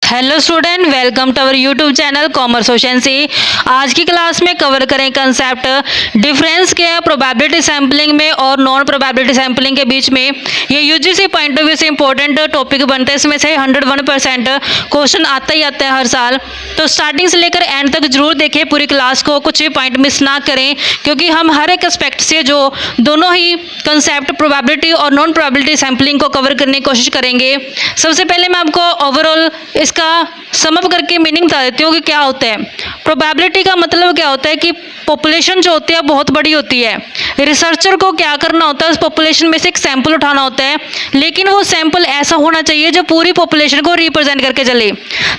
Hello student, welcome to our YouTube channel commerce सोशेंसी। आज की क्लास में कवर करें कंसेप्ट डिफरेंस क्या है प्रोबेबिलिटी सैम्पलिंग में और नॉन प्रोबेबिलिटी सैम्पलिंग के बीच में। ये यूजीसी पॉइंट ऑफ व्यू से इंपॉर्टेंट टॉपिक बनते हैं। इसमें से 101% क्वेश्चन आता ही आता है हर साल। तो स्टार्टिंग से लेकर एंड तक जरूर देखें पूरी क्लास को, कुछ भी पॉइंट मिस ना करें, क्योंकि हम हर एक एस्पेक्ट से जो दोनों ही कंसेप्ट प्रोबेबिलिटी और नॉन प्रोबेबिलिटी सैम्पलिंग को कवर करने की कोशिश करेंगे। सबसे पहले मैं आपको ओवरऑल इसका समअप करके मीनिंग बता देती हूँ कि क्या होता है। प्रोबेबिलिटी का मतलब क्या होता है कि पॉपुलेशन जो होती है बहुत बड़ी होती है। रिसर्चर को क्या करना होता है, उस पॉपुलेशन में से एक सैंपल उठाना होता है, लेकिन वो सैंपल ऐसा होना चाहिए जो पूरी पॉपुलेशन को रिप्रेजेंट करके चले।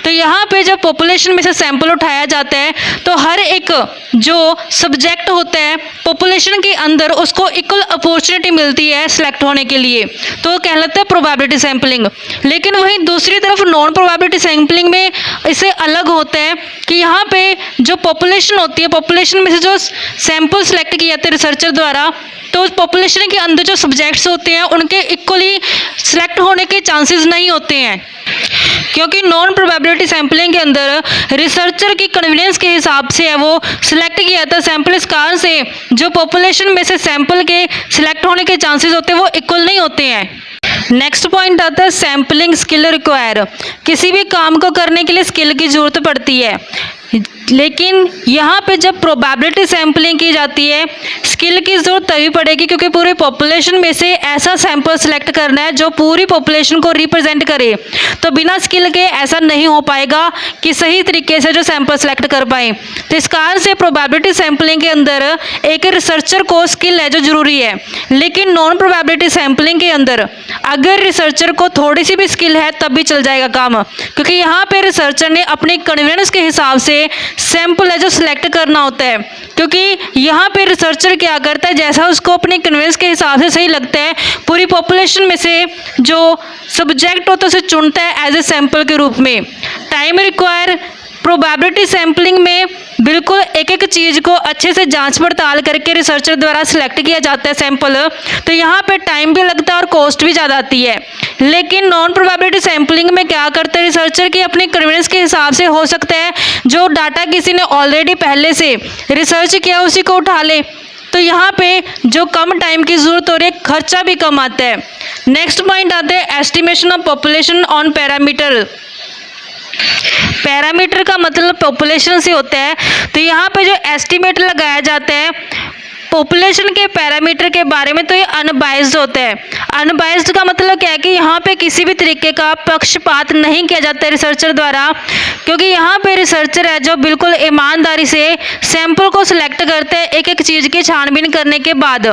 तो यहाँ पे जब पॉपुलेशन में से सैंपल उठाया जाता है तो हर एक जो सब्जेक्ट होता है पॉपुलेशन के अंदर उसको इक्वल अपॉर्चुनिटी मिलती है सिलेक्ट होने के लिए, तो कहलाता है प्रोबेबिलिटी सैंपलिंग। लेकिन वहीं दूसरी तरफ नॉन प्रोबेबिलिटी सैंपलिंग में इसे अलग होता है कि यहाँ पे जो पॉपुलेशन होती है, पॉपुलेशन में से जो सैंपल सेलेक्ट किए जाते हैं रिसर्चर द्वारा, तो उस पॉपुलेशन के अंदर जो सब्जेक्ट्स होते हैं उनके इक्वली सिलेक्ट होने के चांसेस नहीं होते हैं, क्योंकि नॉन प्रोबेबिलिटी सैंपलिंग के अंदर रिसर्चर की कन्वीनियंस के हिसाब से है वो सिलेक्ट किया जाता है सैंपल। इस कारण से जो पॉपुलेशन में से सैंपल के सिलेक्ट होने के चांसेस होते हैं वो इक्वल नहीं होते हैं। नेक्स्ट पॉइंट आता है सैम्पलिंग स्किल रिक्वायर। किसी भी काम को करने के लिए स्किल की ज़रूरत पड़ती है, लेकिन यहाँ पे जब प्रोबेबिलिटी सैम्पलिंग की जाती है स्किल की ज़रूरत तभी पड़ेगी क्योंकि पूरी पॉपुलेशन में से ऐसा सैंपल सेलेक्ट करना है जो पूरी पॉपुलेशन को रिप्रेजेंट करे। तो बिना स्किल के ऐसा नहीं हो पाएगा कि सही तरीके से जो सैंपल सेलेक्ट कर पाए। तो इस कारण से प्रोबेबिलिटी सैम्पलिंग के अंदर एक रिसर्चर को स्किल है जो ज़रूरी है, लेकिन नॉन प्रोबेबिलिटी सैम्पलिंग के अंदर अगर रिसर्चर को थोड़ी सी भी स्किल है तब भी चल जाएगा काम, क्योंकि यहाँ पे रिसर्चर ने अपनी कन्वीनियंस के हिसाब से सैंपल है जो सिलेक्ट करना होता है। क्योंकि यहाँ पे रिसर्चर क्या करता है, जैसा उसको अपने कन्वीनियंस के हिसाब से सही लगता है पूरी पॉपुलेशन में से जो सब्जेक्ट होता है उसे चुनता है एज ए सैंपल के रूप में। टाइम रिक्वायर प्रोबेबिलिटी सैम्पलिंग में बिल्कुल एक एक चीज़ को अच्छे से जांच पड़ताल करके रिसर्चर द्वारा सिलेक्ट किया जाता है सैंपल, तो यहाँ पे टाइम भी लगता है और कॉस्ट भी ज़्यादा आती है। लेकिन नॉन प्रोबेबिलिटी सैम्पलिंग में क्या करते हैं रिसर्चर की अपनी कन्वीनियंस के हिसाब से हो सकता है जो डाटा किसी ने ऑलरेडी पहले से रिसर्च किया उसी को उठा ले, तो यहाँ पे जो कम टाइम की ज़रूरत हो रही है खर्चा भी कम आता है। नेक्स्ट पॉइंट आते हैं estimation of population on parameter. Parameter का मतलब पॉपुलेशन से होता है, तो यहाँ पे जो एस्टिमेट लगाया जाता है पॉपुलेशन के पैरामीटर के बारे में तो ये अनबाइज्ड होता है। अनबाइज्ड का मतलब क्या है कि यहाँ पे किसी भी तरीके का पक्षपात नहीं किया जाता है रिसर्चर द्वारा, क्योंकि यहाँ पे रिसर्चर है जो बिल्कुल ईमानदारी से सैंपल को सिलेक्ट करते हैं एक एक चीज़ की छानबीन करने के बाद।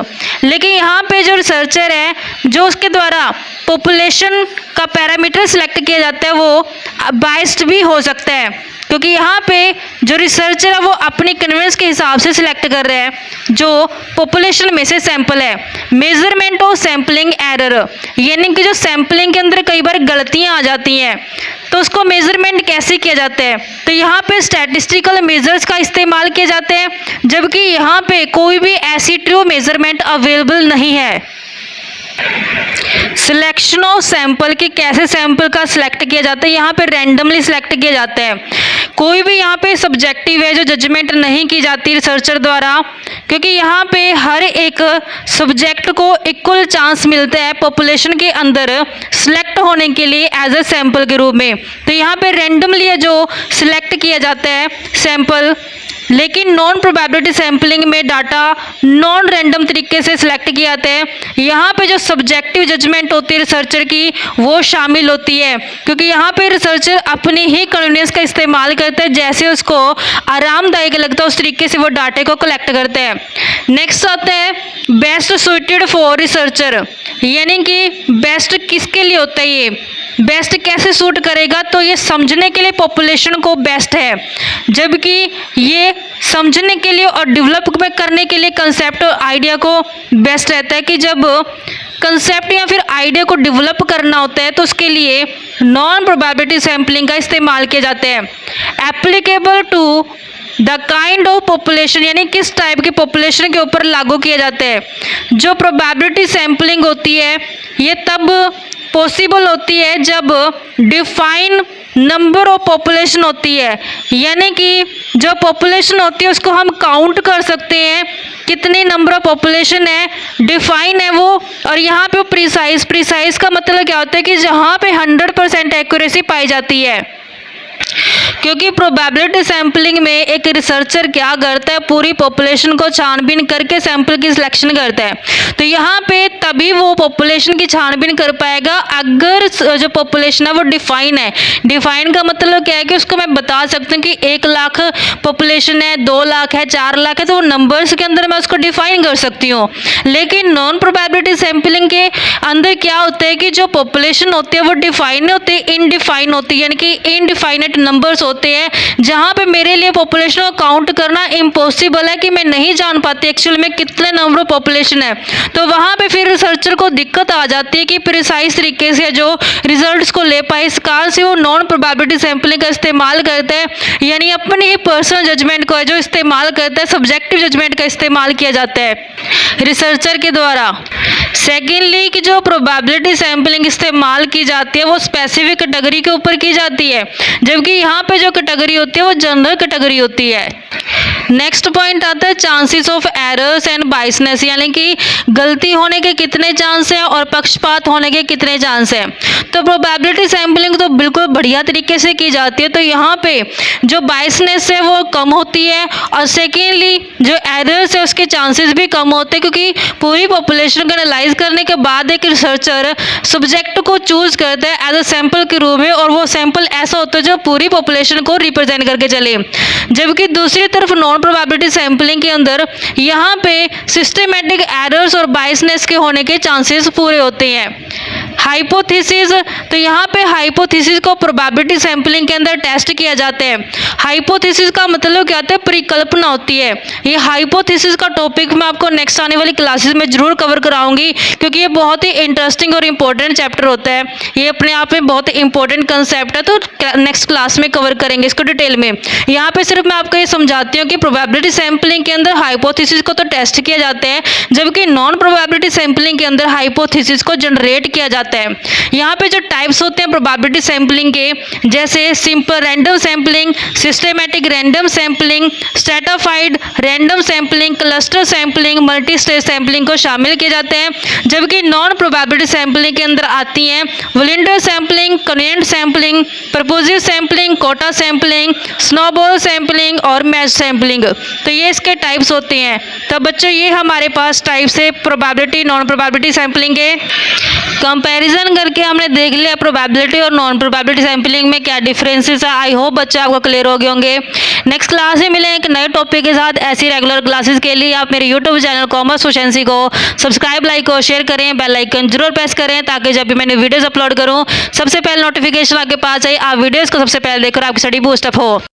लेकिन यहाँ पे जो रिसर्चर है जो उसके द्वारा पॉपुलेशन का पैरामीटर सिलेक्ट किया जाता है वो बाइस्ड भी हो सकता है, क्योंकि यहाँ पे जो रिसर्चर है वो अपनी कन्वीनियंस के हिसाब से सिलेक्ट कर रहे हैं जो पॉपुलेशन में से सैंपल है। मेजरमेंट ऑफ सैम्पलिंग एरर, यानी कि जो सैम्पलिंग के अंदर कई बार गलतियाँ आ जाती हैं तो उसको मेजरमेंट कैसे किया जाता है, तो यहाँ पे स्टैटिस्टिकल मेजर्स का इस्तेमाल किए जाते हैं, जबकि यहाँ पे कोई भी ऐसी ट्रू मेजरमेंट अवेलेबल नहीं है। सिलेक्शन ऑफ सैंपल की कैसे सैंपल का सिलेक्ट किया जाता है, यहाँ पे रैंडमली सिलेक्ट किया जाता है। कोई भी यहाँ पे सब्जेक्टिव है जो जजमेंट नहीं की जाती रिसर्चर द्वारा, क्योंकि यहाँ पे हर एक सब्जेक्ट को इक्वल चांस मिलता है पॉपुलेशन के अंदर सिलेक्ट होने के लिए एज ए सैंपल के रूप में। तो यहाँ पे रैंडमली है जो सिलेक्ट किया जाता है सैंपल। लेकिन नॉन प्रोबेबिलिटी सैम्पलिंग में डाटा नॉन रैंडम तरीके से सिलेक्ट किया जाता है। यहाँ पे जो सब्जेक्टिव जजमेंट होती है रिसर्चर की वो शामिल होती है, क्योंकि यहाँ पे रिसर्चर अपनी ही कन्वीनियंस का इस्तेमाल करता है, जैसे उसको आरामदायक लगता है उस तरीके से वो डाटे को कलेक्ट करते हैं। नेक्स्ट आता है बेस्ट सुइटेड फॉर रिसर्चर, यानी कि बेस्ट किसके लिए होता है, ये बेस्ट कैसे सूट करेगा, तो ये समझने के लिए पॉपुलेशन को बेस्ट है, जबकि ये समझने के लिए और डेवलप करने के लिए कंसेप्ट और आइडिया को बेस्ट रहता है। कि जब कंसेप्ट या फिर आइडिया को डेवलप करना होता है तो उसके लिए नॉन प्रोबेबिलिटी सैम्पलिंग का इस्तेमाल किया जाता है। Applicable to the kind of population, यानी किस टाइप की पॉपुलेशन के ऊपर लागू किया जाता है। जो प्रोबेबिलिटी सैम्पलिंग होती है ये तब पॉसिबल होती है जब डिफाइन नंबर ऑफ पॉपुलेशन होती है, यानी कि जो पॉपुलेशन होती है उसको हम काउंट कर सकते हैं, कितनी नंबर ऑफ पॉपुलेशन है, डिफाइन है वो। और यहाँ पे वो प्रिसाइज का मतलब क्या होता है कि जहाँ पे 100% एक्यूरेसी पाई जाती है। क्योंकि प्रोबेबिलिटी सैम्पलिंग में एक रिसर्चर क्या करता है, पूरी पॉपुलेशन को छानबीन करके सैंपल की सिलेक्शन करता है। तो यहाँ पे तभी वो पॉपुलेशन की छानबीन कर पाएगा अगर जो पॉपुलेशन है वो डिफाइन है। डिफाइन का मतलब क्या है कि उसको मैं बता सकती हूँ कि 1 लाख पॉपुलेशन है, 2 लाख है, 4 लाख है, तो वो नंबर्स के अंदर मैं उसको डिफाइन कर सकती हूँ। लेकिन नॉन प्रोबेबिलिटी सैम्पलिंग के अंदर क्या होता है कि जो पॉपुलेशन होती है वो डिफाइन नहीं होती, इनडिफाइन होती है, यानी कि इनडिफाइनेट नंबर्स होते हैं, जहां पे मेरे लिए पॉपुलेशन को काउंट करना इम्पॉसिबल है कि मैं नहीं जान पाती एक्चुअल में कितने नंबर ऑफ पॉपुलेशन है। तो वहां पे फिर रिसर्चर को दिक्कत आ जाती है कि प्रिसाइज तरीके से जो रिजल्ट्स को ले पाए। इस कारण से वो नॉन प्रोबेबिलिटी सैंपलिंग का इस्तेमाल करता है, यानी अपने ही पर्सनल जजमेंट को जो इस्तेमाल करता है, सब्जेक्टिव जजमेंट का इस्तेमाल किया जाता है रिसर्चर के द्वारा। सेकेंडली कि जो प्रोबेबिलिटी सैंपलिंग इस्तेमाल की जाती है वो स्पेसिफिक कैटेगरी के ऊपर की जाती है, जबकि यहाँ पे जो कैटेगरी होती है वो जनरल कैटेगरी होती है। नेक्स्ट पॉइंट आता है चांसेस ऑफ एरर्स एंड बाइसनेस, यानी कि गलती होने के कितने चांस हैं और पक्षपात होने के कितने चांस हैं। तो प्रोबेबिलिटी सैंपलिंग तो बिल्कुल बढ़िया तरीके से की जाती है, तो यहाँ पे जो बाइसनेस है वो कम होती है, और सेकेंडली जो एरर्स है उसके चांसेस भी कम होते हैं, क्योंकि पूरी पॉपुलेशन को एनालाइज करने के बाद एक रिसर्चर सब्जेक्ट को चूज करता है एज अ सैंपल के रूप में, और वो सैंपल ऐसा होता है जो पूरी पॉपुलेशन को रिप्रेजेंट करके चले। जबकि दूसरी तरफ नॉन प्रोबेबिलिटी सैंपलिंग के अंदर यहाँ पे सिस्टमेटिक एरर्स और बाइसनेस के होने के चांसेस पूरे होते हैं। हाइपोथेसिस, तो यहाँ पे हाइपोथेसिस को प्रोबेबिलिटी सैंपलिंग के अंदर टेस्ट किया जाता है। हाइपोथेसिस का मतलब क्या होता है, परिकल्पना होती है। ये हाइपोथेसिस का टॉपिक मैं आपको नेक्स्ट आने वाली क्लासेस में जरूर कवर कराऊंगी, क्योंकि ये बहुत ही इंटरेस्टिंग और इम्पोर्टेंट चैप्टर होता है। ये अपने आप में बहुत ही इंपॉर्टेंट कंसेप्ट है, तो नेक्स्ट क्लास में कवर करेंगे इसको डिटेल में। यहाँ पे सिर्फ मैं आपको ये समझाती हूँ कि प्रोबेबिलिटी सैंपलिंग के अंदर हाइपोथेसिस को तो टेस्ट किया जाता है, जबकि नॉन प्रोबेबिलिटी सैंपलिंग के अंदर हाइपोथेसिस को जनरेट किया जाता है। यहाँ पे जो टाइप्स होते हैं प्रोबेबिलिटी सैंपलिंग के, जैसे simple random sampling, systematic random sampling, stratified random sampling, cluster sampling, multi stage sampling को शामिल किए जाते हैं। जबकि नॉन प्रोबेबिलिटी सैंपलिंग के अंदर आती हैं volunteer sampling, convenience sampling, purposive sampling, quota sampling, snowball sampling और मैच सैंपलिंग। तो ये इसके टाइप्स होते हैं। तो बच्चों ये हमारे पास टाइप्स है प्रोबेबिलिटी नॉन प्रोबेबिलिटी सैंपलिंग के। कंपैरिजन करके हमने देख लिया प्रोबेबिलिटी और नॉन प्रोबेबिलिटी सैंपलिंग में क्या डिफरेंसेस है। आई होप बच्चे आपको क्लियर हो गए होंगे। नेक्स्ट क्लास में मिलेंगे एक नए टॉपिक के साथ। ऐसी रेगुलर क्लासेस के लिए आप मेरे यूट्यूब चैनल कॉमर्स प्रोफिशिएंसी को सब्सक्राइब, लाइक और शेयर करें, बेल आइकन जरूर प्रेस करें, ताकि जब भी मैंने वीडियोस अपलोड करूं सबसे पहले नोटिफिकेशन आपके पास आए, आप वीडियोस को सबसे पहले देखकर आपकी स्टडी बूस्ट अप हो।